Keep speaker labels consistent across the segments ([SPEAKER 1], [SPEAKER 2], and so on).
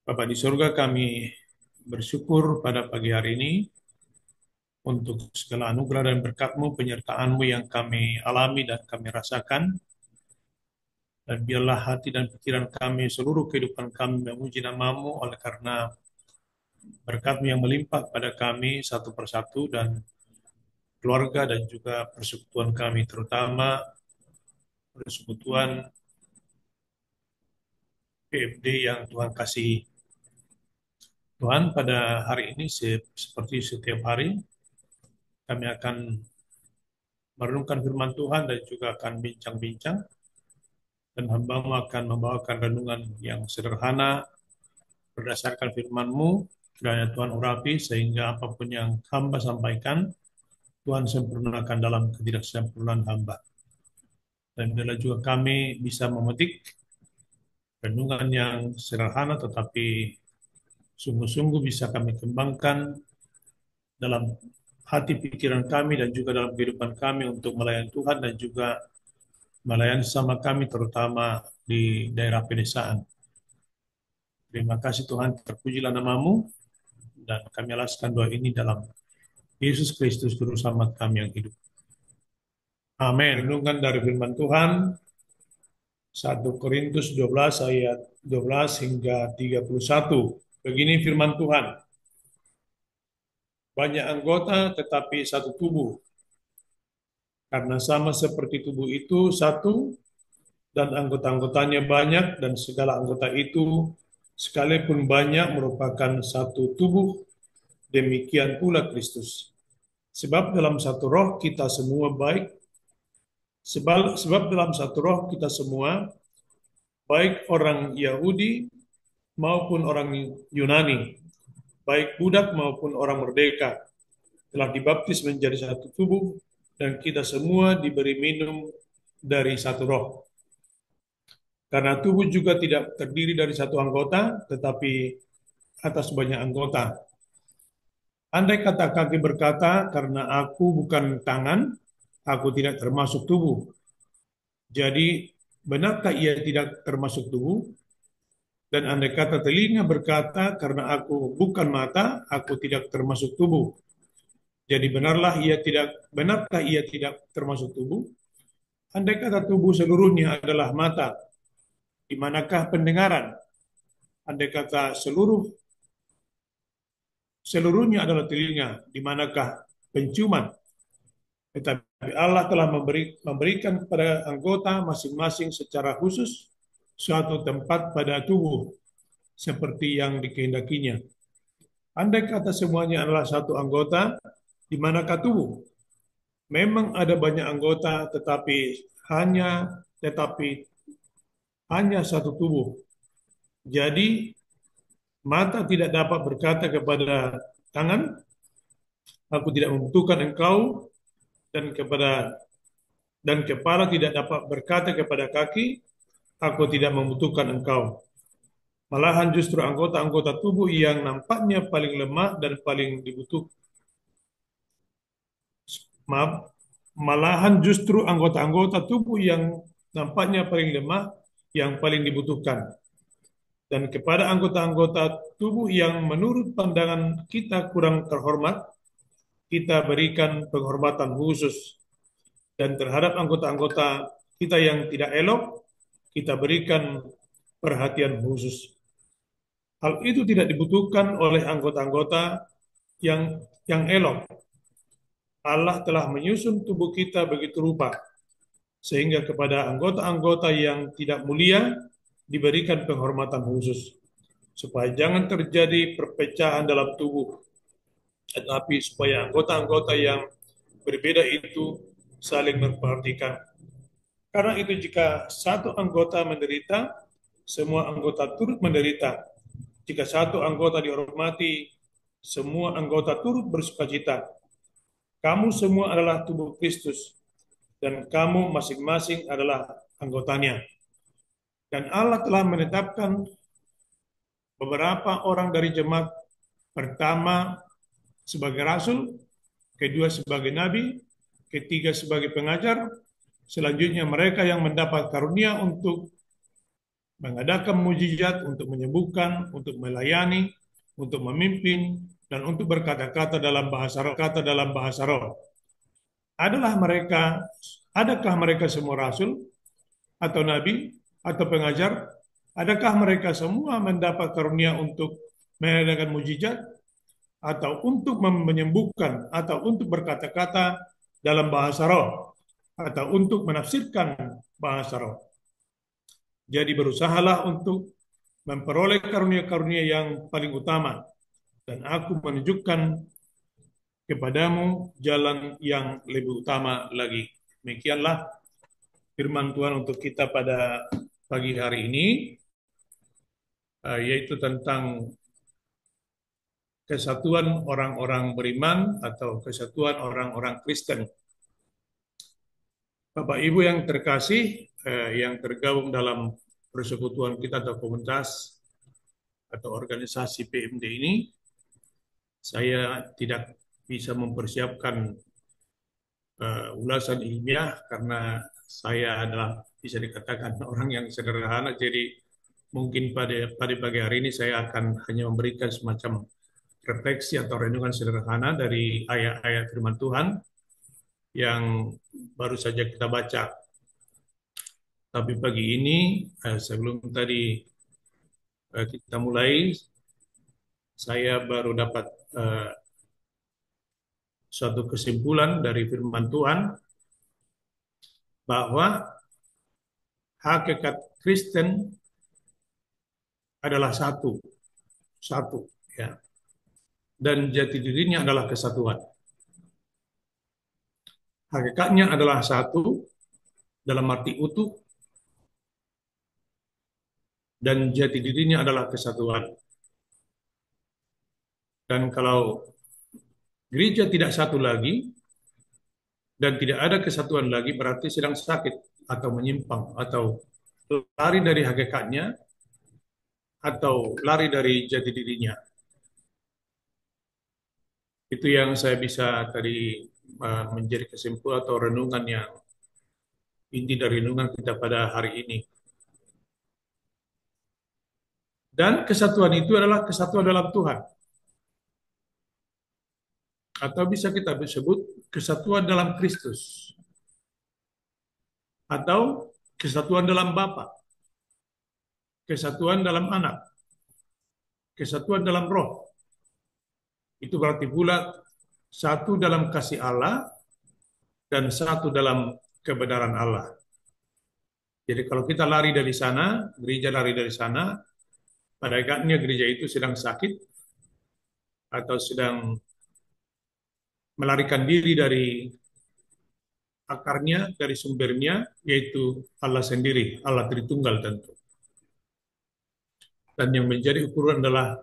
[SPEAKER 1] Bapa di surga, kami bersyukur pada pagi hari ini untuk segala anugerah dan berkat-Mu, penyertaan-Mu yang kami alami dan kami rasakan. Dan biarlah hati dan pikiran kami, seluruh kehidupan kami memuji nama-Mu oleh karena berkat-Mu yang melimpah pada kami satu persatu dan keluarga dan juga persekutuan kami, terutama persekutuan PFD yang Tuhan kasih. Tuhan, pada hari ini seperti setiap hari, kami akan merenungkan firman Tuhan dan juga akan bincang-bincang, dan hamba-Mu akan membawakan renungan yang sederhana berdasarkan firman-Mu. Kiranya Tuhan urapi sehingga apapun yang hamba sampaikan, Tuhan sempurnakan dalam ketidaksempurnaan hamba. Dan biarlah juga kami bisa memetik renungan yang sederhana tetapi sungguh-sungguh bisa kami kembangkan dalam hati pikiran kami dan juga dalam kehidupan kami untuk melayani Tuhan dan juga melayani sama kami terutama di daerah pedesaan. Terima kasih Tuhan, terpujilah nama-Mu, dan kami alaskan doa ini dalam Yesus Kristus, Juru Selamat kami yang hidup. Amin. Renungan dari firman Tuhan, 1 Korintus 12 ayat 12 hingga 31. Begini firman Tuhan, banyak anggota tetapi satu tubuh, karena sama seperti tubuh itu satu, dan anggota-anggotanya banyak, dan segala anggota itu sekalipun banyak merupakan satu tubuh, demikian pula Kristus. Sebab dalam satu roh kita semua baik, sebab dalam satu roh kita semua, baik orang Yahudi maupun orang Yunani, baik budak maupun orang merdeka, telah dibaptis menjadi satu tubuh, dan kita semua diberi minum dari satu roh. Karena tubuh juga tidak terdiri dari satu anggota, tetapi atas banyak anggota. Andai kata kaki berkata, karena aku bukan tangan, aku tidak termasuk tubuh. Jadi, benarkah ia tidak termasuk tubuh? Dan andai kata telinga berkata, karena aku bukan mata, aku tidak termasuk tubuh. Jadi benarkah ia tidak termasuk tubuh? Andai kata tubuh seluruhnya adalah mata, di manakah pendengaran? Andai kata seluruhnya adalah telinga, di manakah penciuman? Tetapi Allah telah memberikan kepada anggota masing-masing secara khusus suatu tempat pada tubuh, seperti yang dikehendakinya. Andai kata semuanya adalah satu anggota, di manakah tubuh? Memang ada banyak anggota, hanya tetapi hanya satu tubuh. Jadi mata tidak dapat berkata kepada tangan, aku tidak membutuhkan engkau, dan kepala tidak dapat berkata kepada kaki, aku tidak membutuhkan engkau. Malahan justru anggota-anggota tubuh yang nampaknya paling lemah dan paling dibutuhkan, maaf, malahan justru anggota-anggota tubuh yang nampaknya paling lemah yang paling dibutuhkan. Dan kepada anggota-anggota tubuh yang menurut pandangan kita kurang terhormat, kita berikan penghormatan khusus. Dan terhadap anggota-anggota kita yang tidak elok, kita berikan perhatian khusus. Hal itu tidak dibutuhkan oleh anggota-anggota yang elok. Allah telah menyusun tubuh kita begitu rupa, sehingga kepada anggota-anggota yang tidak mulia diberikan penghormatan khusus, supaya jangan terjadi perpecahan dalam tubuh, tetapi supaya anggota-anggota yang berbeda itu saling memperhatikan. Karena itu jika satu anggota menderita, semua anggota turut menderita. Jika satu anggota dihormati, semua anggota turut bersukacita. Kamu semua adalah tubuh Kristus, dan kamu masing-masing adalah anggotanya. Dan Allah telah menetapkan beberapa orang dari jemaat, pertama sebagai rasul, kedua sebagai nabi, ketiga sebagai pengajar, selanjutnya mereka yang mendapat karunia untuk mengadakan mujizat, untuk menyembuhkan, untuk melayani, untuk memimpin, dan untuk berkata-kata dalam bahasa roh. Adalah mereka, adakah mereka semua rasul atau nabi atau pengajar? Adakah mereka semua mendapat karunia untuk mengadakan mujizat atau untuk menyembuhkan atau untuk berkata-kata dalam bahasa roh atau untuk menafsirkan bahasa roh? Jadi berusahalah untuk memperoleh karunia-karunia yang paling utama, dan aku menunjukkan kepadamu jalan yang lebih utama lagi. Demikianlah firman Tuhan untuk kita pada pagi hari ini, yaitu tentang kesatuan orang-orang beriman atau kesatuan orang-orang Kristen. Bapak Ibu yang terkasih, yang tergabung dalam persekutuan kita atau komunitas atau organisasi PMD ini, saya tidak bisa mempersiapkan ulasan ilmiah karena saya adalah bisa dikatakan orang yang sederhana. Jadi mungkin pada pagi hari ini saya akan hanya memberikan semacam refleksi atau renungan sederhana dari ayat-ayat firman Tuhan yang baru saja kita baca. Tapi pagi ini sebelum tadi kita mulai, saya baru dapat suatu kesimpulan dari firman Tuhan bahwa hakikat Kristen adalah satu, satu, ya, dan jati dirinya adalah kesatuan. Hakikatnya adalah satu dalam arti utuh, dan jati dirinya adalah kesatuan. Dan kalau gereja tidak satu lagi dan tidak ada kesatuan lagi, berarti sedang sakit atau menyimpang atau lari dari hakikatnya atau lari dari jati dirinya. Itu yang saya bisa tadi menjadi kesimpulan atau renungan yang inti dari renungan kita pada hari ini. Dan kesatuan itu adalah kesatuan dalam Tuhan. Atau bisa kita sebut kesatuan dalam Kristus. Atau kesatuan dalam Bapa. Kesatuan dalam Anak. Kesatuan dalam Roh. Itu berarti pula satu dalam kasih Allah dan satu dalam kebenaran Allah. Jadi kalau kita lari dari sana, gereja lari dari sana, pada hakikatnya gereja itu sedang sakit atau sedang melarikan diri dari akarnya, dari sumbernya, yaitu Allah sendiri, Allah Tritunggal tentu. Dan yang menjadi ukuran adalah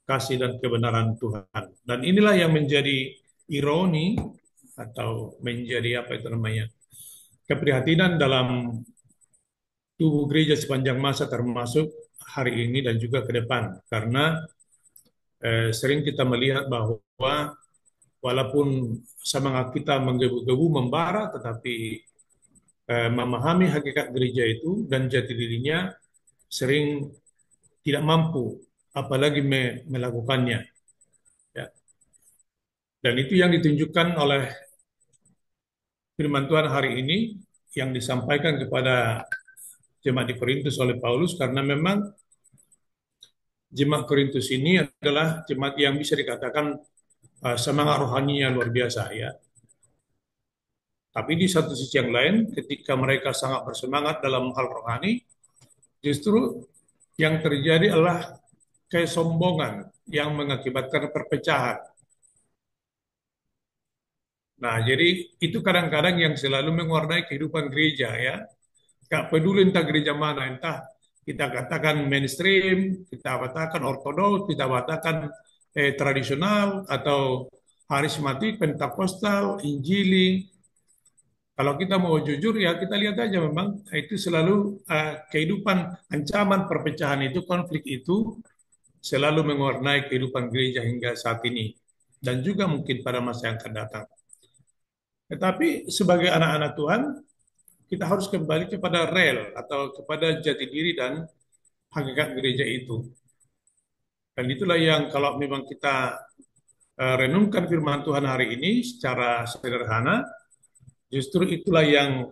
[SPEAKER 1] kasih dan kebenaran Tuhan. Dan inilah yang menjadi ironi atau menjadi apa itu namanya, keprihatinan dalam tubuh gereja sepanjang masa, termasuk hari ini dan juga ke depan. Karena sering kita melihat bahwa walaupun semangat kita menggebu-gebu membara, tetapi memahami hakikat gereja itu dan jati dirinya sering tidak mampu, apalagi melakukannya. Ya. Dan itu yang ditunjukkan oleh firman Tuhan hari ini yang disampaikan kepada jemaat di Korintus oleh Paulus, karena memang jemaat Korintus ini adalah jemaat yang bisa dikatakan semangat rohaninya luar biasa, ya. Tapi di satu sisi yang lain, ketika mereka sangat bersemangat dalam hal rohani, justru yang terjadi adalah kesombongan yang mengakibatkan perpecahan. Nah, jadi itu kadang-kadang yang selalu mewarnai kehidupan gereja, ya. Gak peduli entah gereja mana, entah kita katakan mainstream, kita katakan ortodoks, kita katakan tradisional, atau harismatik, pentakostal, injili. Kalau kita mau jujur, ya kita lihat aja memang itu selalu kehidupan, ancaman perpecahan itu, konflik itu selalu mewarnai kehidupan gereja hingga saat ini. Dan juga mungkin pada masa yang akan datang. Tetapi sebagai anak-anak Tuhan, kita harus kembali kepada rel atau kepada jati diri dan hakikat gereja itu. Dan itulah yang kalau memang kita renungkan firman Tuhan hari ini secara sederhana, justru itulah yang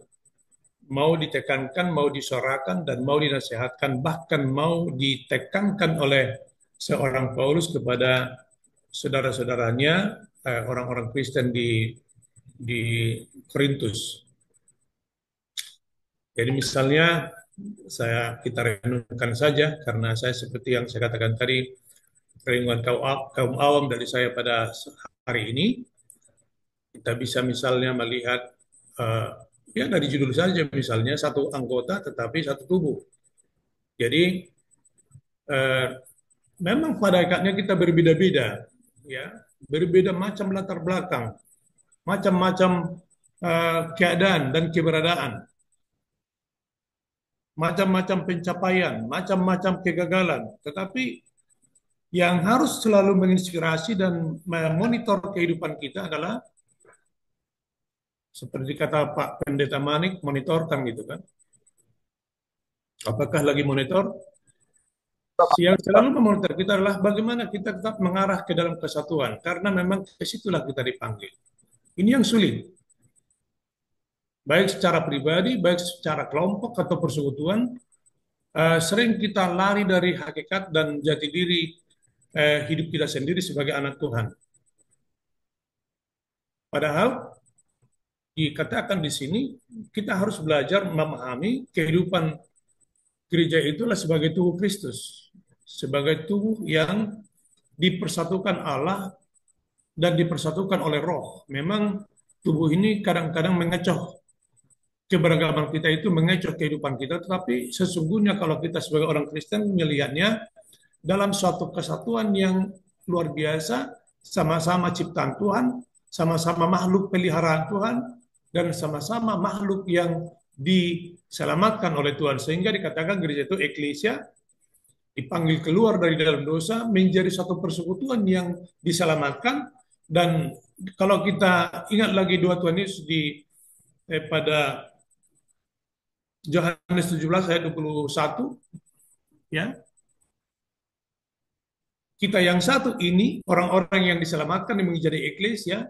[SPEAKER 1] mau ditekankan, mau disuarakan, dan mau dinasihatkan, bahkan mau ditekankan oleh seorang Paulus kepada saudara-saudaranya, orang-orang Kristen di Korintus. Jadi misalnya kita renungkan saja, karena saya seperti yang saya katakan tadi, renungan kaum awam dari saya pada hari ini, kita bisa misalnya melihat ya dari judul saja, misalnya satu anggota tetapi satu tubuh. Jadi eh, memang pada hakikatnya kita berbeda-beda, ya, berbeda macam latar belakang, macam-macam keadaan dan keberadaan, macam-macam pencapaian, macam-macam kegagalan. Tetapi yang harus selalu menginspirasi dan memonitor kehidupan kita adalah seperti kata Pak Pendeta Manik, monitorkan gitu kan. Apakah lagi monitor? Yang selalu memonitor kita adalah bagaimana kita tetap mengarah ke dalam kesatuan, karena memang ke situlah kita dipanggil. Ini yang sulit, baik secara pribadi, baik secara kelompok atau persekutuan. Sering kita lari dari hakikat dan jati diri hidup kita sendiri sebagai anak Tuhan. Padahal dikatakan di sini kita harus belajar memahami kehidupan gereja itulah sebagai tubuh Kristus, sebagai tubuh yang dipersatukan Allah dan dipersatukan oleh Roh. Memang tubuh ini kadang-kadang mengecoh, keberagaman kita itu mengecoh kehidupan kita, tetapi sesungguhnya kalau kita sebagai orang Kristen melihatnya dalam suatu kesatuan yang luar biasa, sama-sama ciptaan Tuhan, sama-sama makhluk peliharaan Tuhan, dan sama-sama makhluk yang diselamatkan oleh Tuhan. Sehingga dikatakan gereja itu eklesia, dipanggil keluar dari dalam dosa, menjadi satu persekutuan yang diselamatkan. Dan kalau kita ingat lagi dua Tuhan Yesus pada Yohanes 17 ayat 21, ya, kita yang satu ini, orang-orang yang diselamatkan yang menjadi eklesia,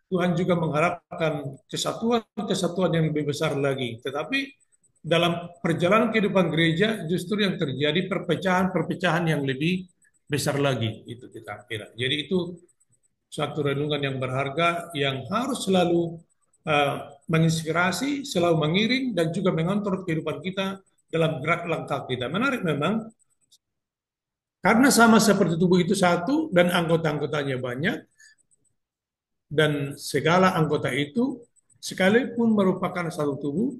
[SPEAKER 1] Tuhan juga mengharapkan kesatuan-kesatuan yang lebih besar lagi. Tetapi dalam perjalanan kehidupan gereja justru yang terjadi perpecahan-perpecahan yang lebih besar lagi. Itu kita kira. Jadi itu suatu renungan yang berharga yang harus selalu menginspirasi, selalu mengiring, dan juga mengontrol kehidupan kita dalam gerak langkah kita. Menarik memang, karena sama seperti tubuh itu satu dan anggota-anggotanya banyak, dan segala anggota itu sekalipun merupakan satu tubuh,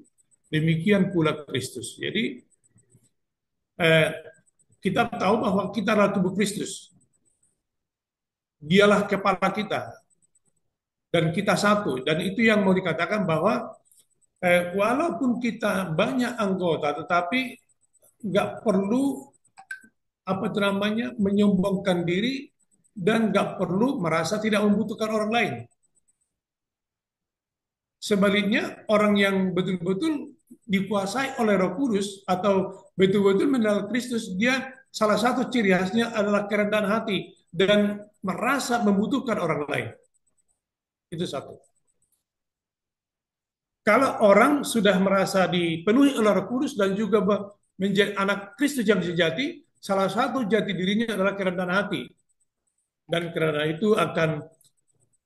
[SPEAKER 1] demikian pula Kristus. Jadi eh, kita tahu bahwa kita adalah tubuh Kristus. Dialah kepala kita dan kita satu. Dan itu yang mau dikatakan bahwa walaupun kita banyak anggota, tetapi nggak perlu apa itu namanya menyombongkan diri dan nggak perlu merasa tidak membutuhkan orang lain. Sebaliknya, orang yang betul-betul dikuasai oleh Roh Kudus atau betul-betul mengenal Kristus, dia salah satu ciri khasnya adalah kerendahan hati dan merasa membutuhkan orang lain. Itu satu. Kalau orang sudah merasa dipenuhi oleh Roh Kudus dan juga menjadi anak Kristus yang sejati, salah satu jati dirinya adalah kerendahan hati. Dan karena itu akan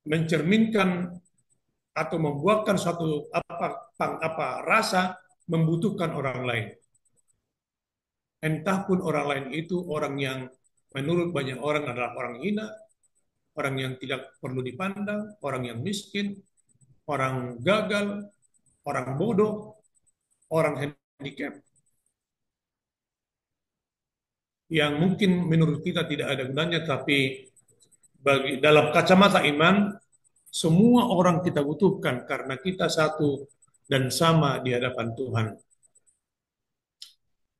[SPEAKER 1] mencerminkan atau membuahkan suatu rasa membutuhkan orang lain. Entah pun orang lain itu orang yang menurut banyak orang adalah orang hina, orang yang tidak perlu dipandang, orang yang miskin, orang gagal, orang bodoh, orang handicap, yang mungkin menurut kita tidak ada gunanya, tapi dalam kacamata iman, semua orang kita butuhkan karena kita satu dan sama di hadapan Tuhan.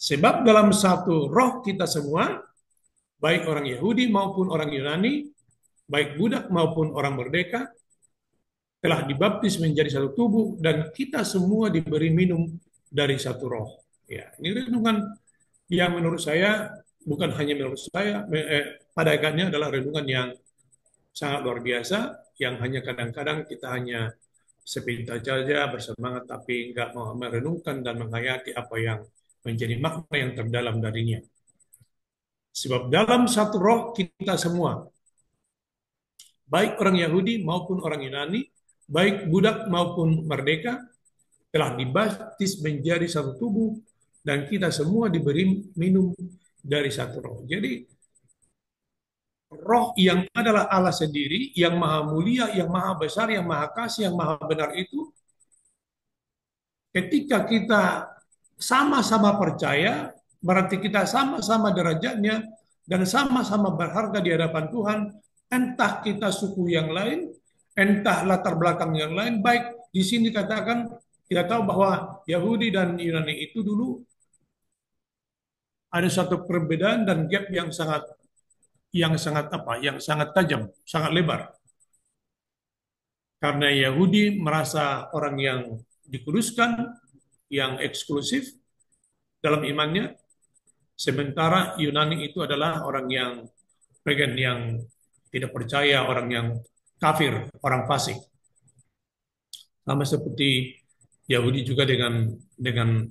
[SPEAKER 1] Sebab dalam satu roh kita semua, baik orang Yahudi maupun orang Yunani, baik budak maupun orang merdeka, telah dibaptis menjadi satu tubuh dan kita semua diberi minum dari satu roh. Ya, ini renungan yang menurut saya, bukan hanya menurut saya, pada agaknya adalah renungan yang sangat luar biasa, yang hanya kadang-kadang kita hanya sepintas saja bersemangat tapi nggak mau merenungkan dan menghayati apa yang menjadi makna yang terdalam darinya. Sebab dalam satu roh kita semua, baik orang Yahudi maupun orang Yunani, baik budak maupun merdeka, telah dibaptis menjadi satu tubuh dan kita semua diberi minum dari satu roh. Jadi roh yang adalah Allah sendiri, yang maha mulia, yang maha besar, yang maha kasih, yang maha benar itu, ketika kita sama-sama percaya, berarti kita sama-sama derajatnya dan sama-sama berharga di hadapan Tuhan. Entah kita suku yang lain, entah latar belakang yang lain, baik di sini katakan kita tahu bahwa Yahudi dan Yunani itu dulu ada satu perbedaan dan gap yang sangat apa? Yang sangat tajam, sangat lebar. Karena Yahudi merasa orang yang dikuduskan, yang eksklusif dalam imannya, sementara Yunani itu adalah orang yang pagan, yang tidak percaya, orang yang kafir, orang fasik. Sama seperti Yahudi juga dengan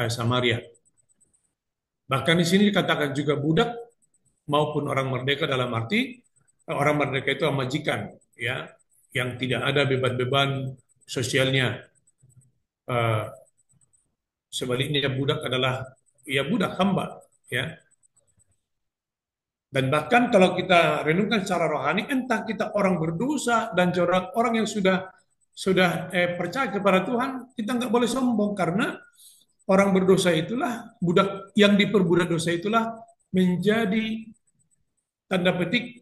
[SPEAKER 1] Samaria. Bahkan di sini dikatakan juga budak maupun orang merdeka, dalam arti orang merdeka itu majikan, ya, yang tidak ada beban-beban sosialnya. Eh, Sebaliknya budak adalah ya budak hamba, ya. Dan bahkan kalau kita renungkan secara rohani, entah kita orang berdosa dan orang yang sudah percaya kepada Tuhan, kita nggak boleh sombong karena orang berdosa itulah, budak yang diperbudak dosa itulah menjadi tanda petik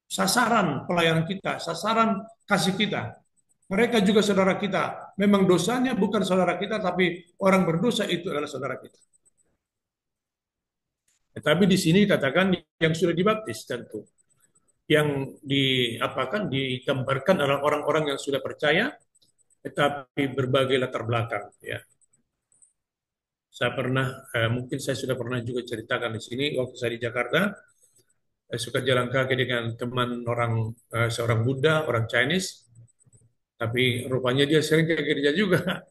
[SPEAKER 1] sasaran pelayanan kita, sasaran kasih kita. Mereka juga saudara kita. Memang dosanya bukan saudara kita, tapi orang berdosa itu adalah saudara kita. Tetapi di sini katakan yang sudah dibaptis tentu. Yang diapakan digambarkan adalah orang-orang yang sudah percaya, tetapi berbagai latar belakang. Ya, saya pernah, mungkin saya sudah pernah juga ceritakan di sini waktu saya di Jakarta, suka jalan kaki dengan teman orang, seorang Buddha, orang Chinese, tapi rupanya dia sering ke gereja juga.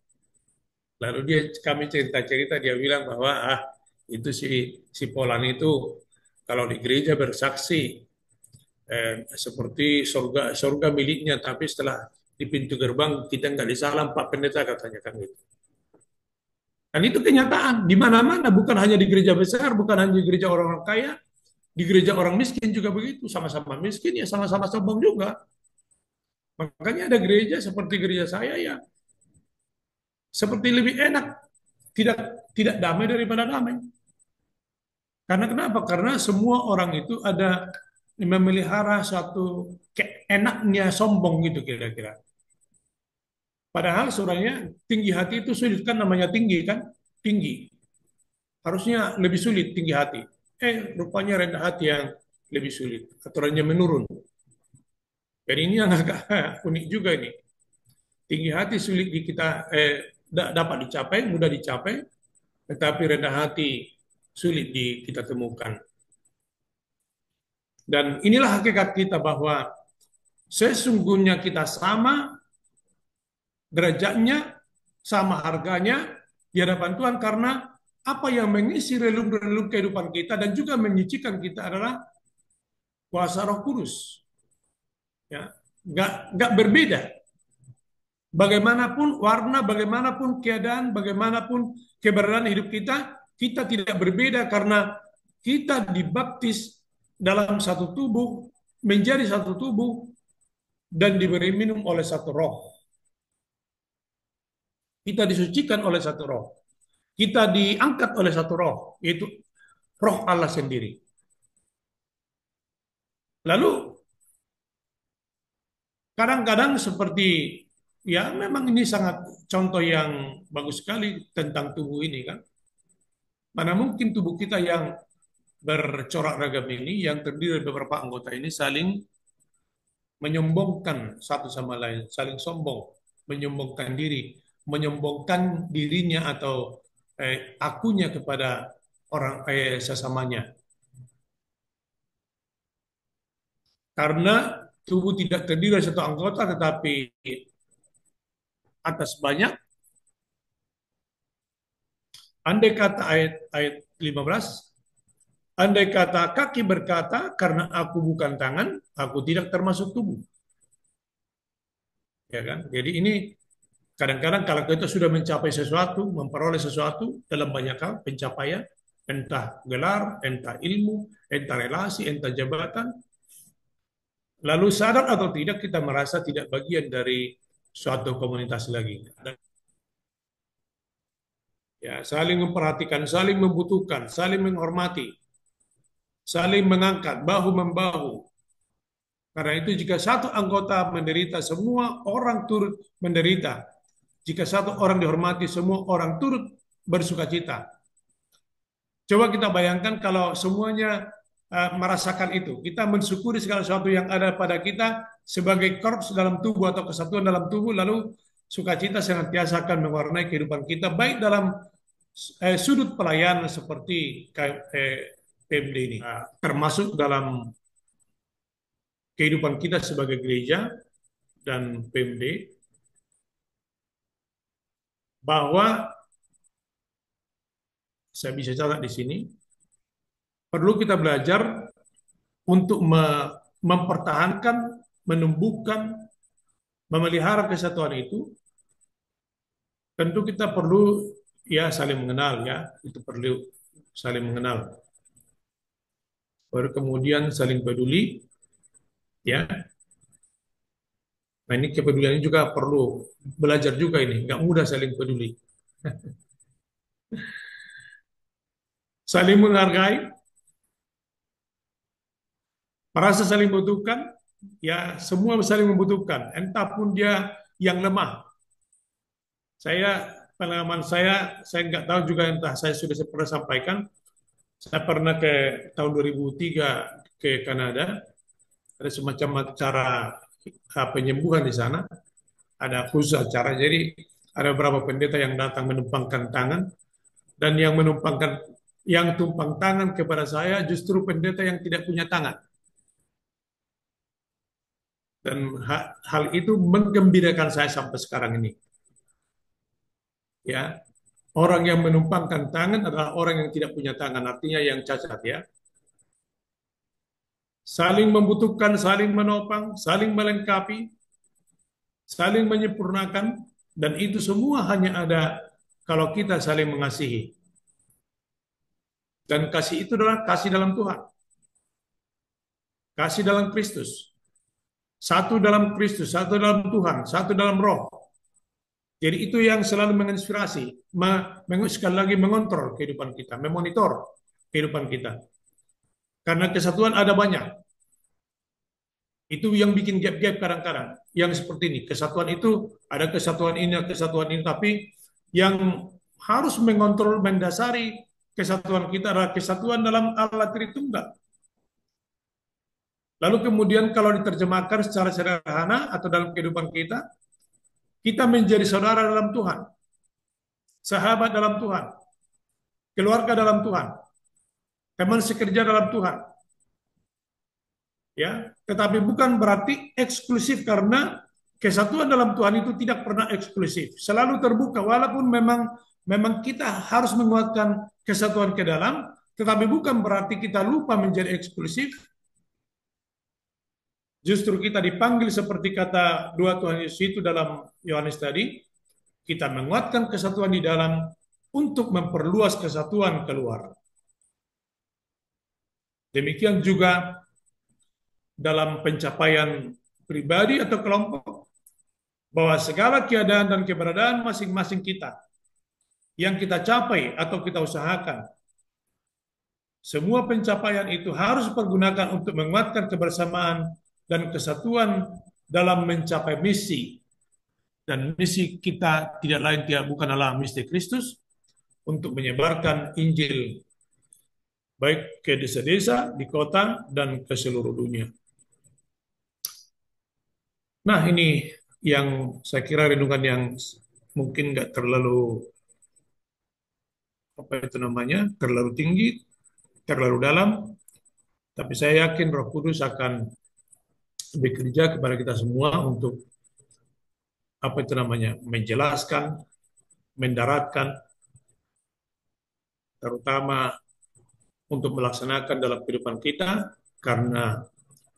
[SPEAKER 1] Lalu kami cerita-cerita, dia bilang bahwa itu si Polan itu kalau di gereja bersaksi seperti surga miliknya, tapi setelah di pintu gerbang kita nggak disalam Pak Pendeta, katanya kan gitu. Dan itu kenyataan di mana-mana, bukan hanya di gereja besar, bukan hanya di gereja orang-orang kaya, di gereja orang miskin juga begitu, sama-sama miskin ya sama-sama sombong juga. Makanya ada gereja seperti gereja saya ya, seperti lebih enak, tidak tidak damai daripada damai. Karena kenapa? Karena semua orang itu ada memelihara suatu enaknya sombong gitu kira-kira. Padahal sebenarnya tinggi hati itu sulit kan, namanya tinggi kan? Tinggi. Harusnya lebih sulit tinggi hati. Rupanya rendah hati yang lebih sulit. Aturannya menurun. Dan ini yang agak unik juga ini. Tinggi hati sulit di kita dapat dicapai, mudah dicapai, tetapi rendah hati sulit kita temukan. Dan inilah hakikat kita bahwa sesungguhnya kita sama derajatnya, sama harganya di hadapan Tuhan, karena apa yang mengisi relung-relung kehidupan kita dan juga menyucikan kita adalah kuasa Roh Kudus. Ya, nggak berbeda. Bagaimanapun warna, bagaimanapun keadaan, bagaimanapun keberadaan hidup kita, kita tidak berbeda karena kita dibaptis dalam satu tubuh, menjadi satu tubuh, dan diberi minum oleh satu roh. Kita disucikan oleh satu roh. Kita diangkat oleh satu roh, yaitu roh Allah sendiri. Lalu kadang-kadang seperti, ya memang ini sangat contoh yang bagus sekali tentang tubuh ini kan. Mana mungkin tubuh kita yang bercorak ragam ini, yang terdiri dari beberapa anggota ini saling menyombongkan satu sama lain, saling sombong, menyombongkan diri, menyombongkan dirinya atau akunya kepada orang sesamanya. Karena tubuh tidak terdiri dari satu anggota, tetapi atas banyak. Andai kata ayat 15, andai kata kaki berkata, karena aku bukan tangan, aku tidak termasuk tubuh. Ya kan? Jadi ini kadang-kadang kalau kita sudah mencapai sesuatu, memperoleh sesuatu dalam banyak hal, pencapaian, entah gelar, entah ilmu, entah relasi, entah jabatan, lalu sadar atau tidak kita merasa tidak bagian dari suatu komunitas lagi. Ya, saling memperhatikan, saling membutuhkan, saling menghormati, saling mengangkat, bahu membahu. Karena itu jika satu anggota menderita, semua orang turut menderita. Jika satu orang dihormati, semua orang turut bersukacita. Coba kita bayangkan kalau semuanya merasakan itu. Kita mensyukuri segala sesuatu yang ada pada kita sebagai korps dalam tubuh atau kesatuan dalam tubuh, lalu sukacita senantiasa akan mewarnai kehidupan kita, baik dalam sudut pelayanan seperti PMD ini, termasuk dalam kehidupan kita sebagai gereja dan PMD, bahwa saya bisa catat di sini, perlu kita belajar untuk mempertahankan, menumbuhkan, memelihara kesatuan itu. Tentu kita perlu ya saling mengenal, ya itu perlu saling mengenal. Baru kemudian saling peduli, ya. Nah ini kepedulian ini juga perlu belajar juga ini, nggak mudah saling peduli. Saling menghargai, merasa saling membutuhkan, ya semua saling membutuhkan, entah pun dia yang lemah. Saya pengalaman saya nggak tahu juga entah saya sudah pernah sampaikan. Saya pernah ke tahun 2003 ke Kanada, ada semacam acara penyembuhan di sana, ada khusus acara. Jadi ada beberapa pendeta yang datang menumpangkan tangan, dan yang tumpang tangan kepada saya justru pendeta yang tidak punya tangan. Dan hal itu menggembirakan saya sampai sekarang ini. Ya, orang yang menumpangkan tangan adalah orang yang tidak punya tangan, artinya yang cacat, ya. Saling membutuhkan, saling menopang, saling melengkapi, saling menyempurnakan, dan itu semua hanya ada kalau kita saling mengasihi. Dan kasih itu adalah kasih dalam Tuhan, kasih dalam Kristus, satu dalam Kristus, satu dalam Tuhan, satu dalam Roh. Jadi itu yang selalu menginspirasi, sekali lagi mengontrol kehidupan kita, memonitor kehidupan kita. Karena kesatuan ada banyak. Itu yang bikin gap-gap kadang-kadang. Yang seperti ini, kesatuan itu ada kesatuan ini, tapi yang harus mengontrol, mendasari kesatuan kita adalah kesatuan dalam Allah Tritunggal. Lalu kemudian kalau diterjemahkan secara sederhana atau dalam kehidupan kita, kita menjadi saudara dalam Tuhan, sahabat dalam Tuhan, keluarga dalam Tuhan, teman sekerja dalam Tuhan. Ya, tetapi bukan berarti eksklusif, karena kesatuan dalam Tuhan itu tidak pernah eksklusif, selalu terbuka, walaupun memang kita harus menguatkan kesatuan ke dalam, tetapi bukan berarti kita lupa menjadi eksklusif. Justru kita dipanggil seperti kata dua Tuhan Yesus itu dalam Yohanes tadi, kita menguatkan kesatuan di dalam untuk memperluas kesatuan keluar. Demikian juga dalam pencapaian pribadi atau kelompok, bahwa segala keadaan dan keberadaan masing-masing kita yang kita capai atau kita usahakan, semua pencapaian itu harus dipergunakan untuk menguatkan kebersamaan dan kesatuan dalam mencapai misi. Dan misi kita tidak lain bukan adalah misi Kristus untuk menyebarkan Injil baik ke desa-desa, di kota, dan ke seluruh dunia. Nah, ini yang saya kira renungan yang mungkin nggak terlalu apa itu namanya, terlalu tinggi, terlalu dalam, tapi saya yakin Roh Kudus akan bekerja kepada kita semua untuk apa itu namanya, menjelaskan, mendaratkan, terutama untuk melaksanakan dalam kehidupan kita, karena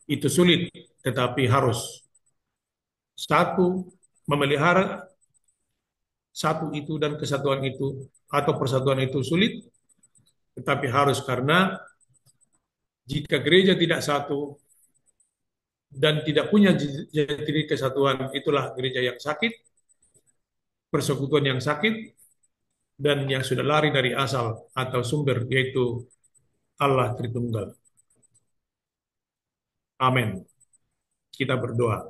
[SPEAKER 1] itu sulit, tetapi harus satu, memelihara satu itu dan kesatuan itu atau persatuan itu sulit, tetapi harus, karena jika gereja tidak satu dan tidak punya jati diri kesatuan, itulah gereja yang sakit, persekutuan yang sakit, dan yang sudah lari dari asal atau sumber, yaitu Allah Tritunggal. Amin. Kita berdoa.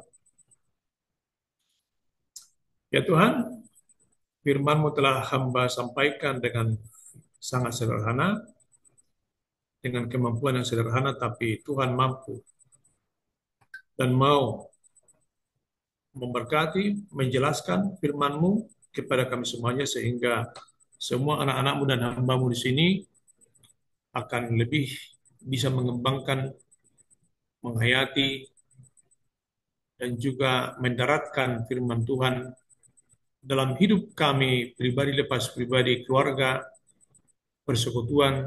[SPEAKER 1] Ya Tuhan, firman-Mu telah hamba sampaikan dengan sangat sederhana, dengan kemampuan yang sederhana, tapi Tuhan mampu dan mau memberkati, menjelaskan firman-Mu kepada kami semuanya, sehingga semua anak-anak-Mu dan hamba-Mu di sini akan lebih bisa mengembangkan, menghayati, dan juga mendaratkan firman Tuhan dalam hidup kami pribadi lepas pribadi, keluarga, persekutuan,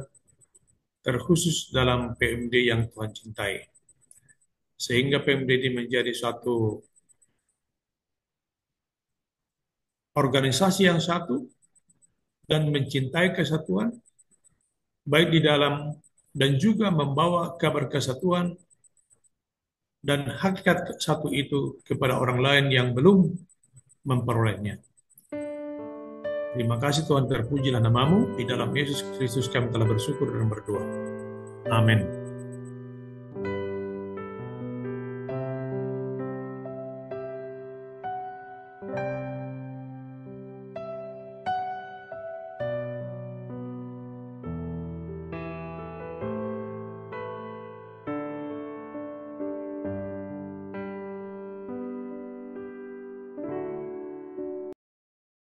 [SPEAKER 1] terkhusus dalam PMD yang Tuhan cintai. Sehingga PMD ini menjadi suatu organisasi yang satu dan mencintai kesatuan, baik di dalam dan juga membawa kabar kesatuan dan hakikat satu itu kepada orang lain yang belum memperolehnya. Terima kasih Tuhan, terpujilah namamu. Di dalam Yesus Kristus kami telah bersyukur dan berdoa. Amin.